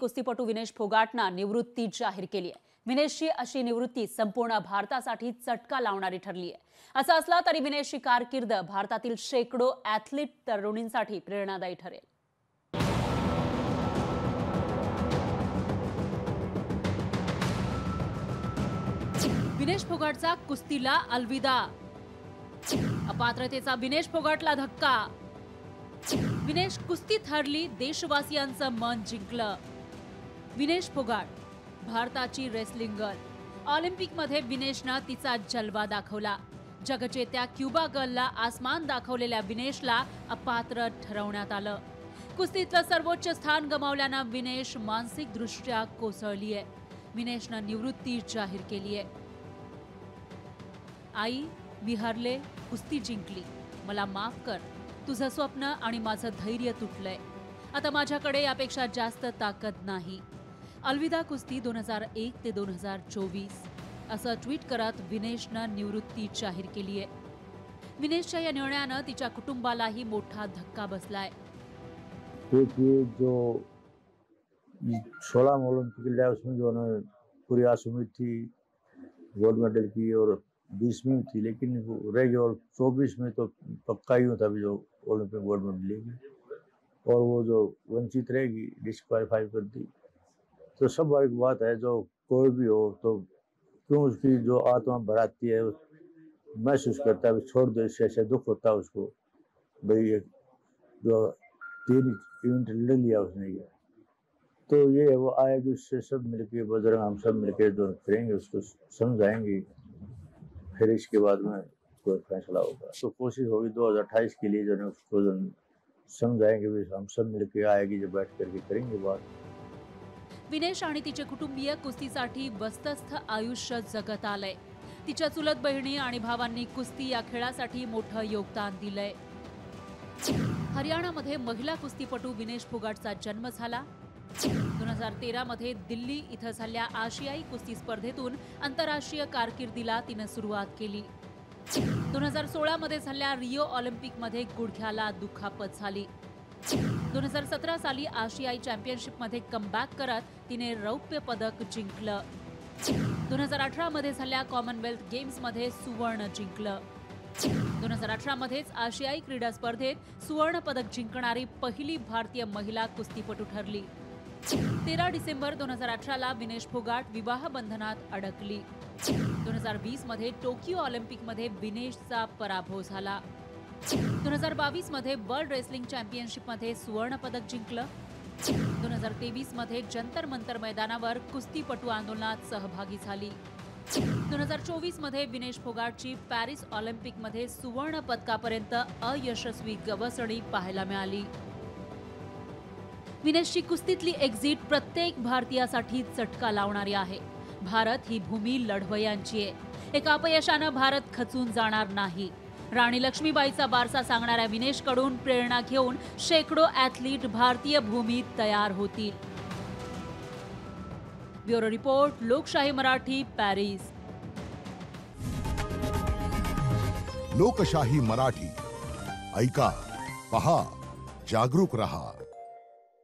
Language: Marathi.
कुस्तीपटू विनेश फोगाटनं निवृत्ती जाहीर केली आहे। विनेशची अशी निवृत्ती संपूर्ण भारतासाठी चटका लावणारी ठरली आहे। असं असलं तरी विनेशची कारकीर्द भारतातील शेकडो ॲथलीट तरुणींसाठी प्रेरणादायी ठरेल। विनेश फोगाटचा कुस्तीला अलविदा, अपात्रतेचा विनेश फोगाटला धक्का। विनेश कुस्तीत हरली, देशवासियांचं मन जिंकलं। विनेश फोगाट भारताची रेसलिंग गर्ल। ऑलिम्पिकमध्ये विनेशनं तिचा जलवा दाखवला। जगजेत्या क्युबा गर्लला आसमान दाखवलेल्या विनेशला अपात्र ठरवण्यात आलं। कुस्तीतलं सर्वोच्च स्थान गमावल्यानं विनेश मानसिकदृष्ट्या कोसळली आहे। विनेशनं निवृत्ती जाहीर केली आहे। आई, मी हरले, कुस्ती जिंकली, मला माफ कर। तुझं स्वप्न आणि माझं धैर्य तुटलंय। आता माझ्याकडे यापेक्षा जास्त ताकद नाही। अलविदा कुस्ती 2001 ते 2024 असं ट्विट करत विनेशनं निवृत्ती जाहीर केली आहे। विनेशच्या या निर्णयानं तिच्या कुटुंबालाही मोठा धक्का बसलाय। देखिए, जो 16 ओलंपिक लिया उसमें जो ना पूरी आस उम्मीद थी गोल्ड मेडल की, और 20 में थी, लेकिन रह गई, और 24 में तो पक्का ही होता भी जो ओलंपिक गोल्ड मेडल लेगी, और वो जो वंचित रहेगी डिस्क्वालीफाई कर दी। तो सब एक बात है, जो कोई भी हो तो क्यों उसकी जो आत्मा भराती है महसूस करता है, छोड़ दो, इससे ऐसा दुख होता है उसको, भाई जो 3 इवेंट ले लिया उसने ये। तो ये है, वो आएगी, उससे सब मिलके बजरंग हम सब मिलके जो करेंगे उसको समझाएंगे, फिर इसके बाद में कोई फैसला होगा। तो कोशिश होगी 2028 के लिए जो उसको समझाएंगे, हम सब मिलके आएगी, जो बैठ करके करेंगे बात। विनेश आणि तिचे कुटुंबीय कुस्तीसाठी वस्तस्थ आयुष्य जगत आलंय। तिच्या चुलत बहिणी आणि भावांनी कुस्ती या खेळासाठी मोठं योगदान दिलंय। हरियाणामध्ये महिला कुस्तीपटू विनेश फोगाटचा जन्म झाला। 2013 मध्ये दिल्ली इथं झालेल्या आशियाई कुस्ती स्पर्धेतून आंतरराष्ट्रीय कारकिर्दीला तिने सुरुवात केली। 2016 मध्ये झालेल्या रिओ ऑलिम्पिकमध्ये गुडघ्याला दुखापत झाली। 2017 साली आशियाई चॅम्पियनशिपमध्ये कमबॅक करत तिने रौप्य पदक जिंकलं। 2018 मध्ये झालेल्या कॉमनवेल्थ गेम्समध्ये सुवर्ण जिंकलं। 2018 मध्येच आशियाई क्रीडा स्पर्धेत सुवर्ण पदक जिंकणारी पहिली भारतीय महिला कुस्तीपटू ठरली। 13 डिसेंबर 2018 ला विनेश फोगाट विवाह बंधनात अडकली। 2020 मध्ये टोकियो ऑलिम्पिकमध्ये विनेशचा पराभव झाला। 2022 मध्ये वर्ल्ड रेसलिंग चॅम्पियनशिपमध्ये सुवर्ण पदक जिंकलं। 2023 मध्ये जंतर मंतर मैदानावर कुस्तीपटू आंदोलनात सहभागी झाली। 2024 मध्ये विनेश फोगाटची पॅरिस ऑलिम्पिकमध्ये सुवर्ण पदकापर्यंत अयशस्वी गवसणी पाहायला मिळाली। विनेशची कुस्तीतली एक्झिट प्रत्येक भारतीयासाठी चटका लावणारी आहे। भारत ही भूमी लढवय्यांची आहे। एका अपयशानं भारत खचून जाणार नाही। राणी लक्ष्मीबाईचा वारसा सांगणाऱ्या विनेशकडून प्रेरणा घेऊन शेकडो ॲथलीट भारतीय भूमीत तयार होतील। ब्युरो रिपोर्ट, लोकशाही मराठी, पॅरिस। लोकशाही मराठी, ऐका, पहा, जागरूक रहा।